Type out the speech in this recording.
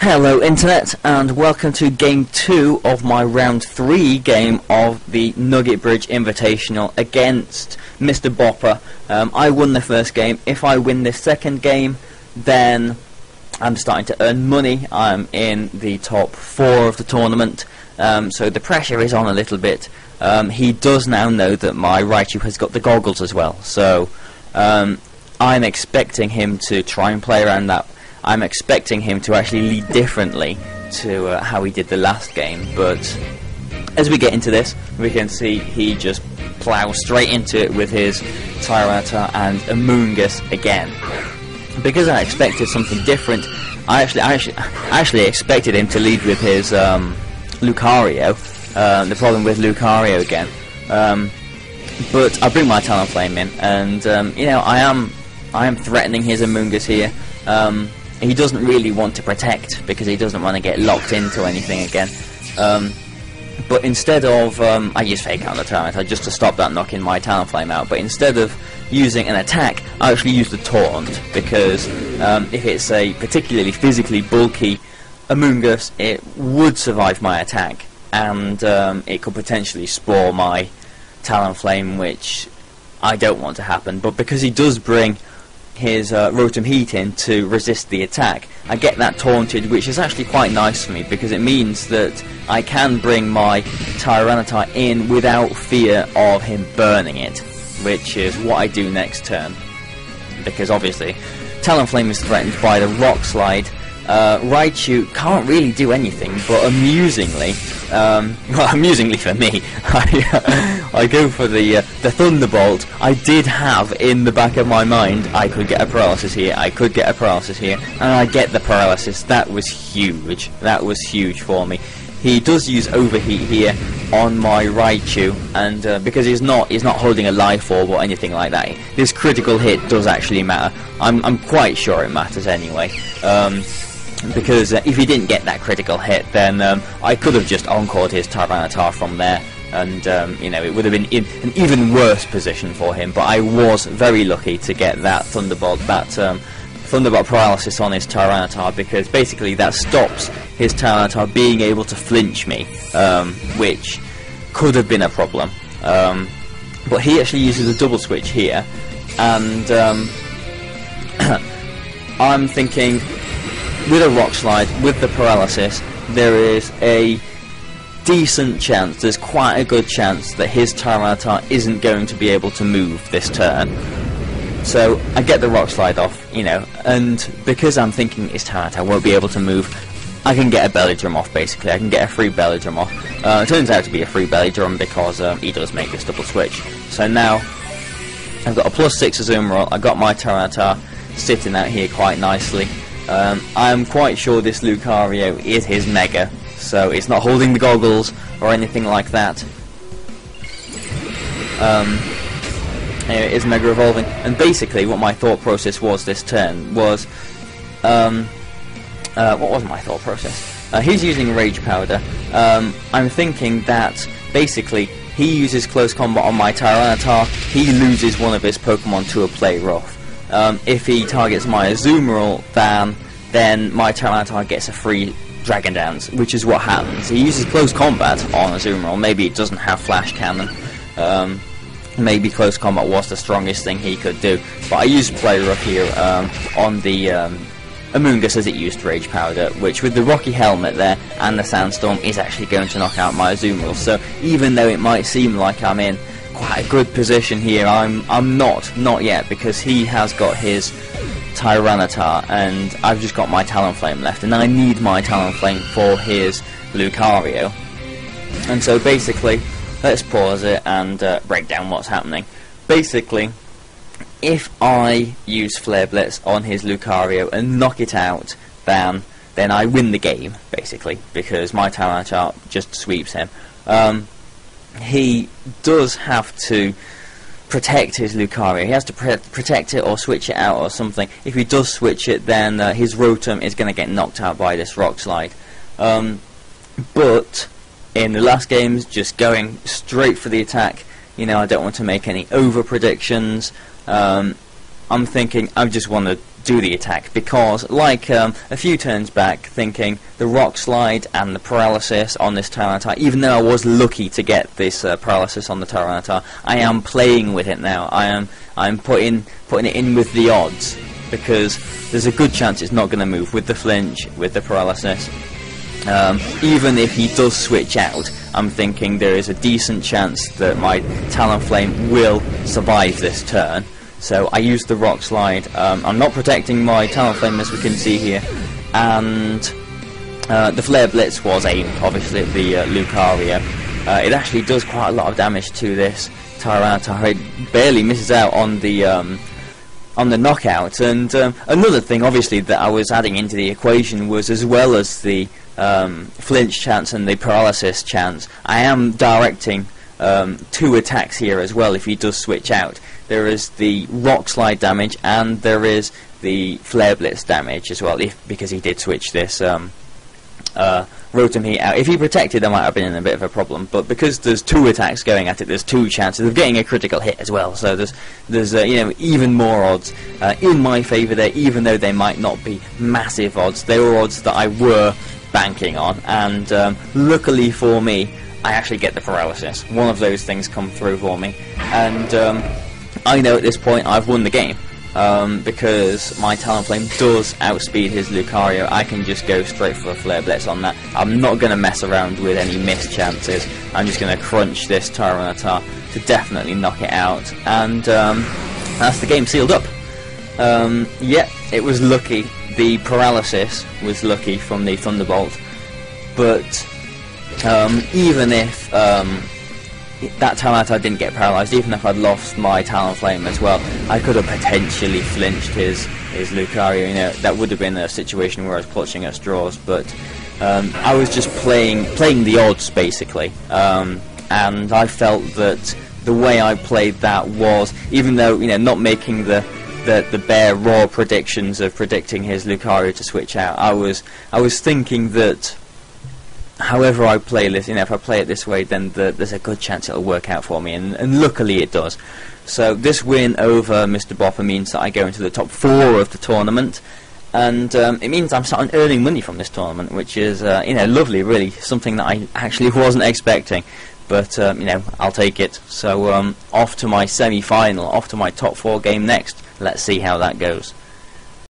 Hello Internet, and welcome to Game 2 of my Round 3 game of the Nugget Bridge Invitational against Mrbopper. I won the first game. If I win this second game, then I'm starting to earn money. I'm in the top 4 of the tournament, so the pressure is on a little bit. He does now know that my Raichu has got the goggles as well, so I'm expecting him to try and play around that. I'm expecting him to actually lead differently to how he did the last game, but as we get into this, we can see he just plows straight into it with his Tyranitar and Amoonguss again. Because I expected something different, I actually expected him to lead with his Lucario. The problem with Lucario again, but I bring my Talonflame in, and you know, I am threatening his Amoonguss here. He doesn't really want to protect because he doesn't want to get locked into anything again. But instead of, I use Fake Out on the Tyranitar just to stop that knocking my Talonflame out, but instead of using an attack, I actually use the Taunt, because if it's a particularly physically bulky Amoonguss, it would survive my attack, and it could potentially spore my Talonflame, which I don't want to happen. But because he does bring his Rotom Heat in to resist the attack, I get that taunted, which is actually quite nice for me, because it means that I can bring my Tyranitar in without fear of him burning it, which is what I do next turn, because obviously Talonflame is threatened by the Rock Slide. Raichu can't really do anything, but amusingly, well, amusingly for me, I go for the Thunderbolt. I did have in the back of my mind, I could get a paralysis here, I could get a paralysis here, and I get the paralysis. That was huge. That was huge for me. He does use Overheat here on my Raichu, and because he's not holding a Life Orb or anything like that, this critical hit does actually matter. I'm quite sure it matters anyway. Because if he didn't get that critical hit, then I could have just encored his Tyranitar from there, and you know, it would have been in an even worse position for him. But I was very lucky to get that Thunderbolt, Thunderbolt paralysis on his Tyranitar, because basically that stops his Tyranitar being able to flinch me, which could have been a problem. But he actually uses a double switch here, and I'm thinking, with a Rock Slide, with the paralysis, there is a decent chance, there's quite a good chance that his Tyranitar isn't going to be able to move this turn. So I get the Rock Slide off, you know, and because I'm thinking his Tyranitar won't be able to move, I can get a Belly Drum off, basically. I can get a free Belly Drum off. It turns out to be a free Belly Drum because he does make this double switch. So now I've got a +6 Azumarill, I've got my Tyranitar sitting out here quite nicely. I'm quite sure this Lucario is his Mega, so it's not holding the goggles or anything like that. It is Mega Evolving, and basically what my thought process was this turn was, what was my thought process? He's using Rage Powder. I'm thinking that basically he uses Close Combat on my Tyranitar, he loses one of his Pokemon to a Play Rough. If he targets my Azumarill, then my Tyranitar gets a free Dragon Dance, which is what happens. He uses Close Combat on Azumarill. Maybe it doesn't have Flash Cannon. Maybe Close Combat was the strongest thing he could do. But I used Play Rough here on the Amoonguss as it used Rage Powder, which with the Rocky Helmet there and the Sandstorm is actually going to knock out my Azumarill. So even though it might seem like I'm in quite a good position here, I'm not yet, because he has got his Tyranitar and I've just got my Talonflame left, and I need my Talonflame for his Lucario. And so basically, let's pause it and break down what's happening. Basically, if I use Flare Blitz on his Lucario and knock it out, then I win the game, basically, because my Tyranitar just sweeps him. He does have to protect his Lucario. He has to protect it or switch it out or something. If he does switch it, then his Rotom is going to get knocked out by this Rock Slide. But in the last games, just going straight for the attack, you know, I don't want to make any over predictions. I'm thinking I just want to do the attack, because like a few turns back, thinking the rock slide and the paralysis on this Tyranitar, even though I was lucky to get this paralysis on the Tyranitar, I am playing with it now. I'm putting it in with the odds, because there's a good chance it's not going to move with the flinch, with the paralysis. Even if he does switch out, I'm thinking there is a decent chance that my Talonflame will survive this turn. So I used the Rock Slide. I'm not protecting my Talonflame, as we can see here, and the Flare Blitz was aimed obviously at the Lucario. It actually does quite a lot of damage to this Tyranitar. It barely misses out on the knockout. And another thing obviously that I was adding into the equation was, as well as the flinch chance and the paralysis chance, I am directing 2 attacks here as well if he does switch out. There is the Rock Slide damage and there is the Flare Blitz damage as well, because he did switch this Rotom Heat out. If he protected, I might have been in a bit of a problem, but because there's 2 attacks going at it, there's 2 chances of getting a critical hit as well. So there's you know, even more odds in my favour there, even though they might not be massive odds. They were odds that I were banking on, and luckily for me, I actually get the paralysis. One of those things come through for me, and I know at this point I've won the game. Because my Talonflame does outspeed his Lucario. I can just go straight for a Flare Blitz on that. I'm not going to mess around with any missed chances. I'm just going to crunch this Tyranitar to definitely knock it out, and that's the game sealed up. Yeah, it was lucky. The paralysis was lucky from the Thunderbolt, but even if that Tyranitar didn't get paralysed, even if I'd lost my Talonflame as well, I could have potentially flinched his Lucario. You know, that would have been a situation where I was clutching at straws, but I was just playing the odds basically, and I felt that the way I played that was, even though, you know, not making the bare raw predictions of predicting his Lucario to switch out, I was thinking that however I play this, you know, if I play it this way, then there's a good chance it'll work out for me, and luckily it does. So this win over Mrbopper means that I go into the top 4 of the tournament, and it means I'm starting earning money from this tournament, which is you know, lovely, really, something that I actually wasn't expecting, but you know, I'll take it. So off to my semi-final, off to my top 4 game next. Let's see how that goes.